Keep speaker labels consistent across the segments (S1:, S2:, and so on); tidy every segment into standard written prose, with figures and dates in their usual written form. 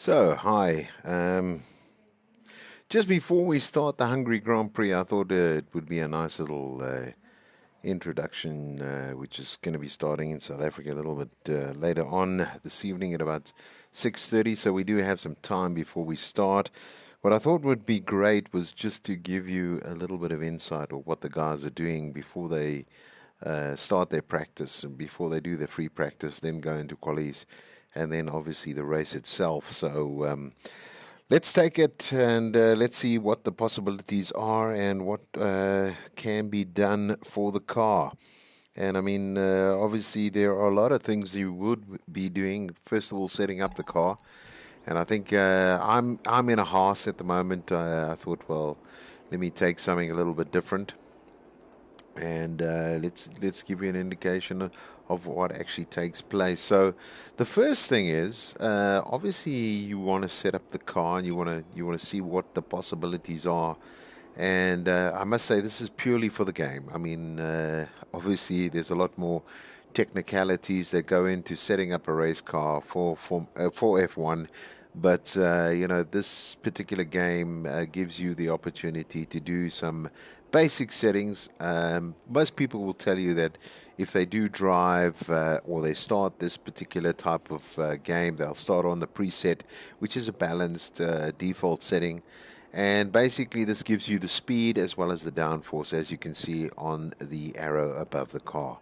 S1: Hi. Just before we start the Hungary Grand Prix, I thought it would be a nice little introduction, which is going to be starting in South Africa a little bit later on this evening at about 6:30. So we do have some time before we start. What I thought would be great was just to give you a little bit of insight of what the guys are doing before they start their practice and before they do their free practice, then go into qualies, and then obviously the race itself. Let's take it and let's see what the possibilities are and what can be done for the car. And I mean, obviously, there are a lot of things you would be doing. First of all, setting up the car, and I think I'm in a Haas at the moment. I thought, well, let me take something a little bit different, and let's give you an indication of what actually takes place. So, the first thing is obviously you want to set up the car and you want to see what the possibilities are. And I must say this is purely for the game. I mean, obviously there's a lot more technicalities that go into setting up a race car for F1. But this particular game gives you the opportunity to do some basic settings. Most people will tell you that if they do drive or they start this particular type of game, they'll start on the preset, which is a balanced default setting. And basically, this gives you the speed as well as the downforce, as you can see on the arrow above the car.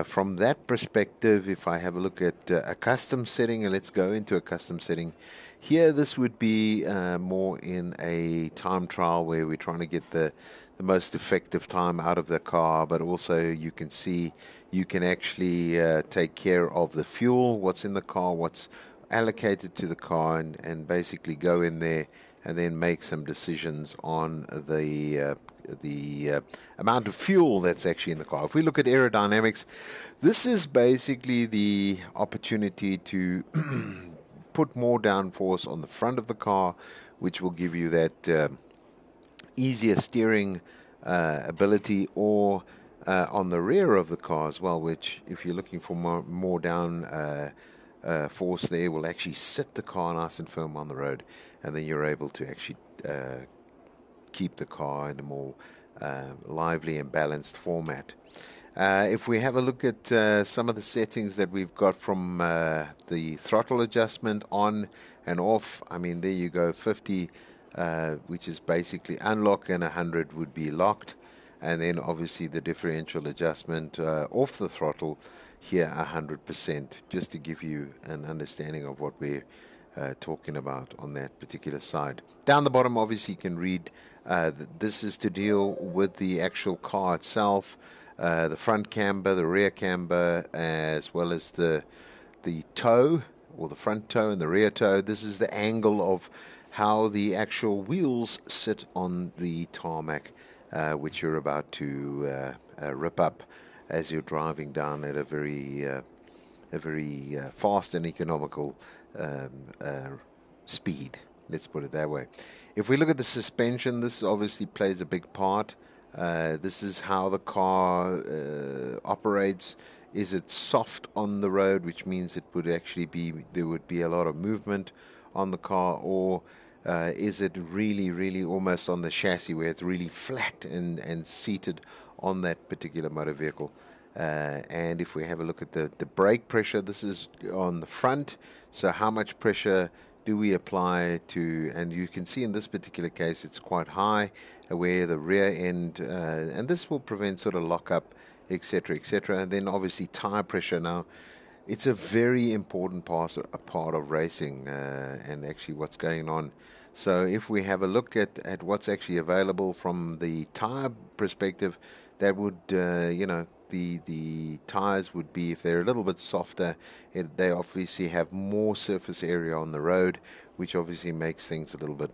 S1: From that perspective, if I have a look at a custom setting, and let's go into a custom setting, here this would be more in a time trial where we're trying to get the most effective time out of the car, but also you can see you can actually take care of the fuel, what's in the car, what's allocated to the car, and basically go in there and then make some decisions on the amount of fuel that's actually in the car. If we look at aerodynamics, this is basically the opportunity to put more downforce on the front of the car, which will give you that easier steering ability, or on the rear of the car as well, which if you're looking for more down force there, will actually sit the car nice and firm on the road, and then you're able to actually keep the car in a more lively and balanced format. If we have a look at some of the settings that we've got from the throttle adjustment on and off, I mean, there you go, 50, which is basically unlock, and 100 would be locked. And then obviously the differential adjustment off the throttle here, 100%, just to give you an understanding of what we're talking about on that particular side. Down the bottom, obviously, you can read this is to deal with the actual car itself, the front camber, the rear camber, as well as the toe, or the front toe and the rear toe. This is the angle of how the actual wheels sit on the tarmac, which you're about to rip up as you're driving down at a very fast and economical speed. Let's put it that way. If we look at the suspension, this obviously plays a big part. This is how the car operates. Is it soft on the road, which means it would actually be there would be a lot of movement on the car, or is it really, really almost on the chassis where it's really flat and seated on that particular motor vehicle? And if we have a look at the brake pressure, this is on the front. So how much pressure do we apply to, and you can see in this particular case it's quite high, where the rear end, and this will prevent sort of lockup, etc., etc. And then obviously tire pressure. Now, it's a very important part of racing, and actually what's going on. So if we have a look at what's actually available from the tire perspective, that would, the tires would be, if they're a little bit softer, they obviously have more surface area on the road, which obviously makes things a little bit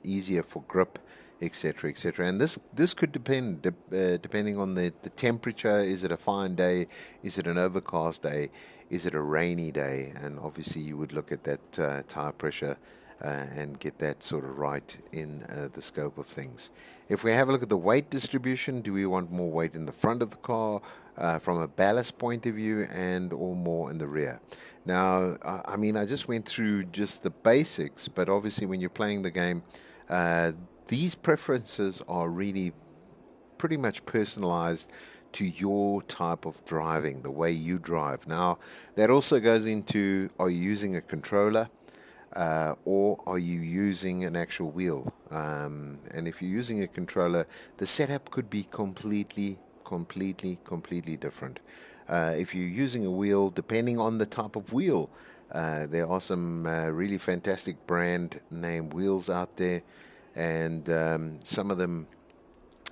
S1: easier for grip, etc., etc. And this could depend depending on the temperature. Is it a fine day? Is it an overcast day? Is it a rainy day? And obviously you would look at that tire pressure and get that sort of right in the scope of things. If we have a look at the weight distribution, do we want more weight in the front of the car from a ballast point of view, and or more in the rear? Now, I mean, I just went through just the basics, but obviously when you're playing the game, uh, these preferences are really pretty much personalized to your type of driving, the way you drive. Now, that also goes into, are you using a controller or are you using an actual wheel? And if you're using a controller, the setup could be completely different. If you're using a wheel, depending on the type of wheel, there are some really fantastic brand name wheels out there, and some of them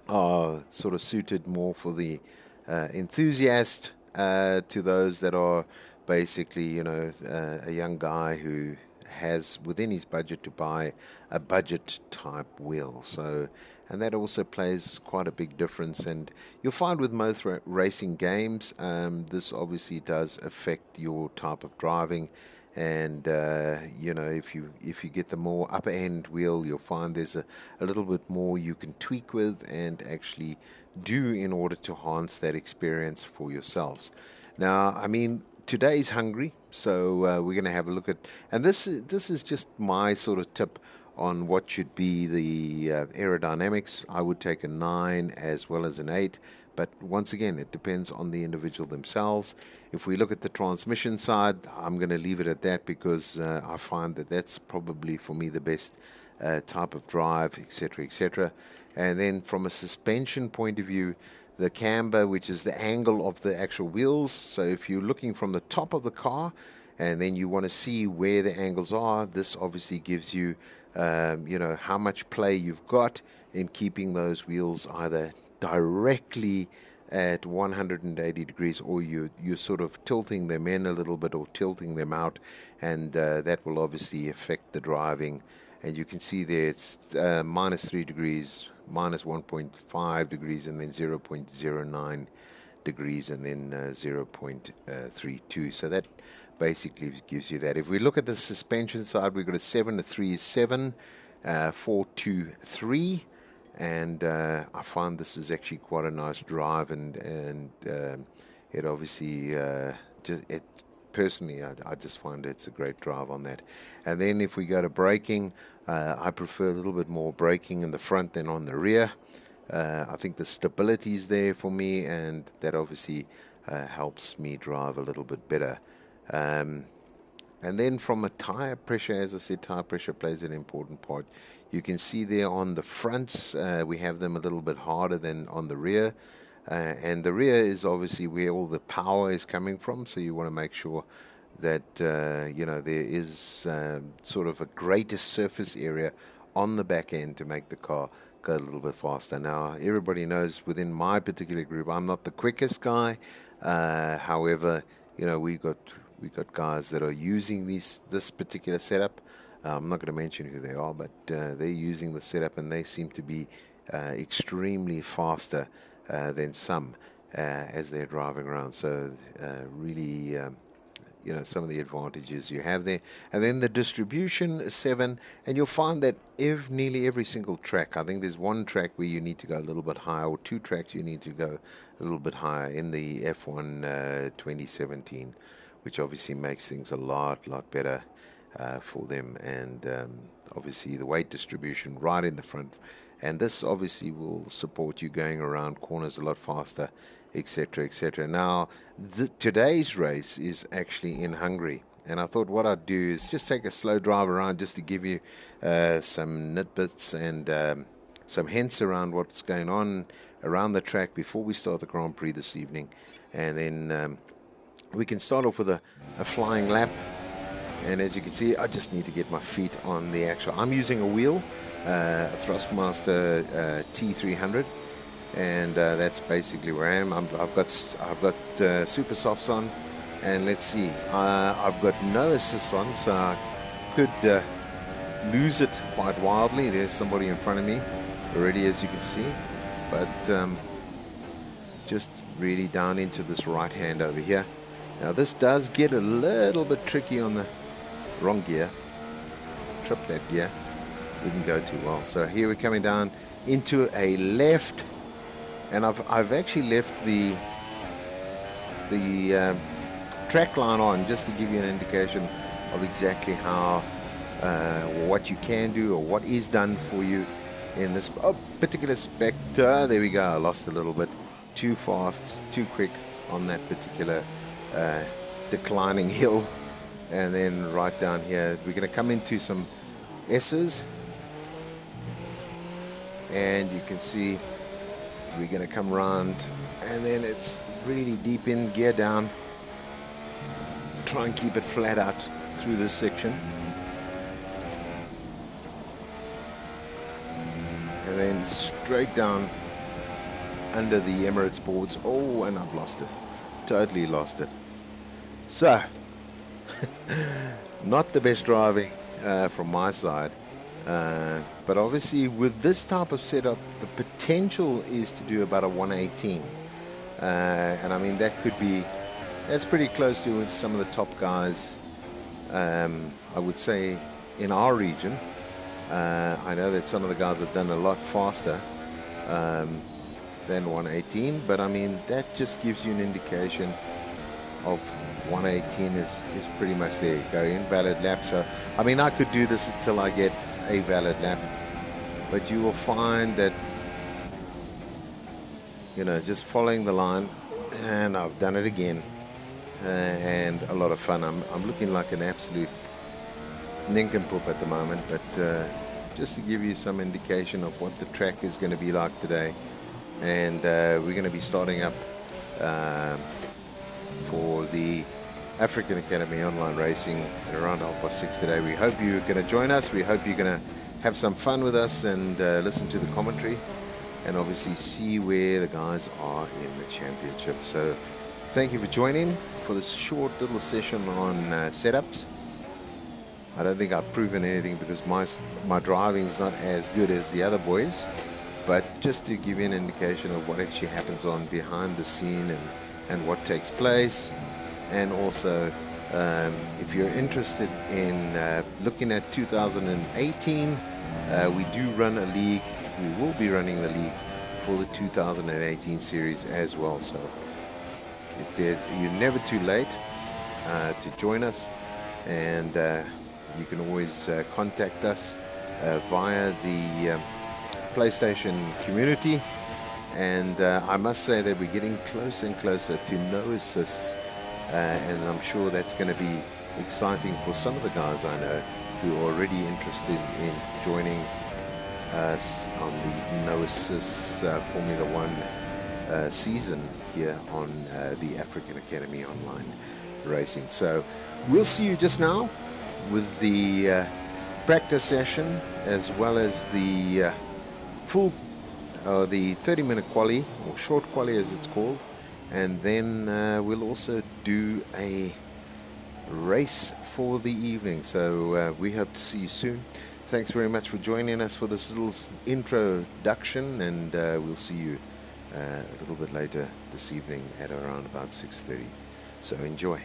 S1: are sort of suited more for the enthusiast to those that are basically, a young guy who has within his budget to buy a budget type wheel. So, and that also plays quite a big difference. And you'll find with most racing games, this obviously does affect your type of driving. And if you get the more upper end wheel, you'll find there's a little bit more you can tweak with and actually do in order to enhance that experience for yourselves. Now, I mean, today's Hungary, so we're going to have a look at, and this is just my sort of tip on what should be the aerodynamics. I would take a 9 as well as an 8, but once again, it depends on the individual themselves. If we look at the transmission side, I'm going to leave it at that because I find that that's probably for me the best type of drive, etc., etc. And then from a suspension point of view, the camber, which is the angle of the actual wheels. So if you're looking from the top of the car and then you want to see where the angles are, this obviously gives you, how much play you've got in keeping those wheels either directly at 180 degrees, or you're sort of tilting them in a little bit or tilting them out, and that will obviously affect the driving. And you can see there it's minus 3 degrees, minus 1.5 degrees, and then 0.09 degrees, and then 0.32. So that basically gives you that. If we look at the suspension side, we've got a 7, a 3 is 7, 4, 2, 3. And I find this is actually quite a nice drive, and it obviously personally, I just find it's a great drive on that. And then if we go to braking, I prefer a little bit more braking in the front than on the rear. I think the stability is there for me, and that obviously helps me drive a little bit better. And then from a tire pressure, as I said, tire pressure plays an important part. You can see there on the fronts, we have them a little bit harder than on the rear. And the rear is obviously where all the power is coming from, so you want to make sure that there is sort of a greater surface area on the back end to make the car go a little bit faster. Now, everybody knows within my particular group, I'm not the quickest guy. However, we've got guys that are using this particular setup. I'm not going to mention who they are, but they're using the setup, and they seem to be extremely faster than some as they're driving around. So really, some of the advantages you have there. And then the distribution is 7, and you'll find that nearly every single track, I think there's one track where you need to go a little bit higher, or two tracks you need to go a little bit higher in the F1 2017, which obviously makes things a lot better for them. And obviously the weight distribution right in the front, and this obviously will support you going around corners a lot faster, etc., etc. Now, today's race is actually in Hungary, and I thought what I'd do is just take a slow drive around just to give you some nitbits and some hints around what's going on around the track before we start the Grand Prix this evening. And then we can start off with a flying lap. And as you can see, I just need to get my feet on the actual. I'm using a wheel, a Thrustmaster T300, and that's basically where I am. I've got super softs on, and let's see. I've got no assists on, so I could lose it quite wildly. There's somebody in front of me already, as you can see, but just really down into this right hand over here. Now this does get a little bit tricky on the wrong gear. trip that gear. Didn't go too well. So here we're coming down into a left, and I've actually left the track line on just to give you an indication of exactly how what you can do or what is done for you in this particular spec. There we go. I lost a little bit. Too fast, too quick on that particular declining hill. And then right down here, we're going to come into some S's. And you can see we're going to come around, and then it's really deep in, gear down. Try and keep it flat out through this section. And then straight down under the Emirates boards. Oh, and I've lost it. Totally lost it. So, not the best driving from my side. But obviously with this type of setup, the potential is to do about a 118. And I mean, that's pretty close to some of the top guys, I would say, in our region. I know that some of the guys have done a lot faster than 118, but I mean, that just gives you an indication of 118 is pretty much there. Go in valid lap. So I mean, I could do this until I get a valid lap, but you will find that, you know, just following the line, and I've done it again, and a lot of fun. I'm looking like an absolute nincompoop at the moment, but just to give you some indication of what the track is going to be like today. And we're going to be starting up for the African Academy Online Racing at around 6:30 today. We hope you're going to join us. We hope you're going to have some fun with us and listen to the commentary, and obviously see where the guys are in the championship. So thank you for joining for this short little session on setups. I don't think I've proven anything because my driving is not as good as the other boys, but just to give you an indication of what actually happens on behind the scene and what takes place. And also, if you're interested in looking at 2018, we do run a league. We will be running the league for the 2018 series as well. So you're never too late to join us, and you can always contact us via the PlayStation community. And I must say that we're getting closer and closer to no assists, and I'm sure that's going to be exciting for some of the guys I know who are already interested in joining us on the no assists Formula One season here on the African Academy Online Racing. So we'll see you just now with the practice session, as well as the full the 30-minute quali, or short quali as it's called, and then we'll also do a race for the evening. So we hope to see you soon. Thanks very much for joining us for this little introduction, and we'll see you a little bit later this evening at around about 6:30. So enjoy.